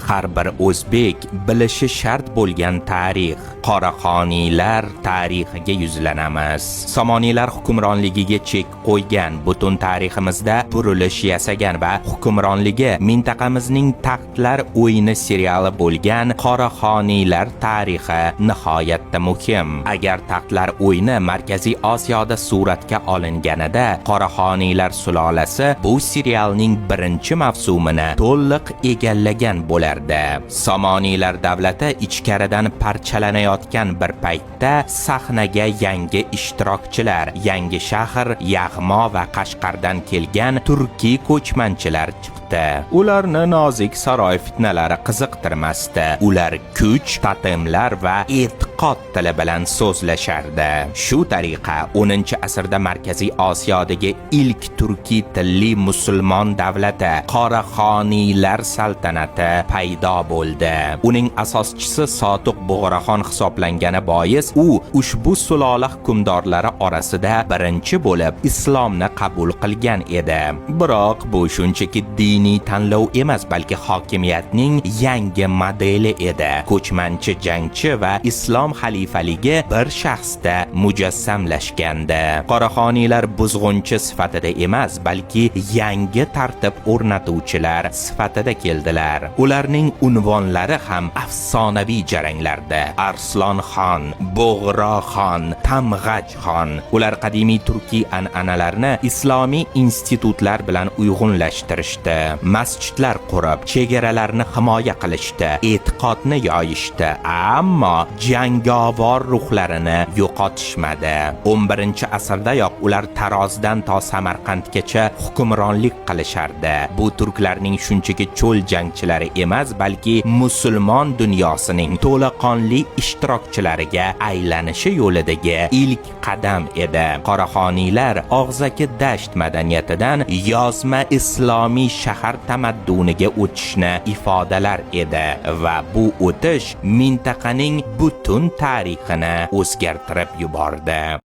har bir o'zbek bilishi shart bo'lgan tarix. Qoraxoniylar tarixiga yuzlanamiz. Somoniylar hukmronligiga chek qo'ygan, butun tariximizda burilish yasagan va hukmronligi mintaqamizning taxtlar o'yini seriali bo'lgan Qoraxoniylar tarixi nihoyatda muhim. Agar taxtlar o'yini Markaziy Osiyoda suratga olinganida, Qoraxoniylar sulolasi bu serialning birinchi mavsumini to'liq egallagan bo'lardi. Somoniylar davlati ichkaridan parchalanayotgan bir paytda sahnaga yangi ishtirokchilar, yangi shahr, Yag'mo va Qashqardan kelgan turkiy ko'chmanchilar chiqdi. Ularni nozik saroy fitnalari qiziqtirmasdi. Ular kuch, totemlar va e'tiqod tili bilan so'zlashardi. Shu tariqa 10-asrda Markaziy Osiyodagi ilk turkiy tilli musulmon davlati Qoraxoniylar saltanati paydo bo'ldi. Uning asoschisi Sotiq Bug'raxon hisoblangani bois u ushbu sulola hukmdorlari orasida birinchi bo'lib islomni qabul qilgan edi. Biroq bu shunchaki diniy tanlov emas, balki hokimiyatning yangi modeli edi. Ko'chmanchi jangchi va islom xalifaligi bir shaxsda mujassamlashgandi. Qoraxoniylar buzg'unchi sifatida emas, balki yangi tartib o'rnatuvchilar sifatida keldilar. Ularning unvonlari ham afsonaviy jaranglarda. Arslonxon, Bug'roxon, Tamg'ajxon. Ular qadimiy turkiy an'analarni islomiy institutlar bilan uyg'unlashtirishdi. Masjidlar qurib, chegaralarni himoya qilishdi, e'tiqodni yoyishdi, ammo jangovar ruhlarini yo'qotishmadi. 11-asrdayoq ular Tarozdan to Samarqandgacha hukmronlik qilishardi. Bu turklarning shunchaki cho'l jangchilari emas, balki musulmon dunyosining to'laqonli ishtirokchilariga aylanishi yo'lidagi ilk qadam edi. Qoraxoniylar og'zaki dasht madaniyatidan yozma islomiy shahar tamadduniga o'tishni ifodalar edi va bu o'tish mintaqaning butun tarixini o'zgartirib yubordi.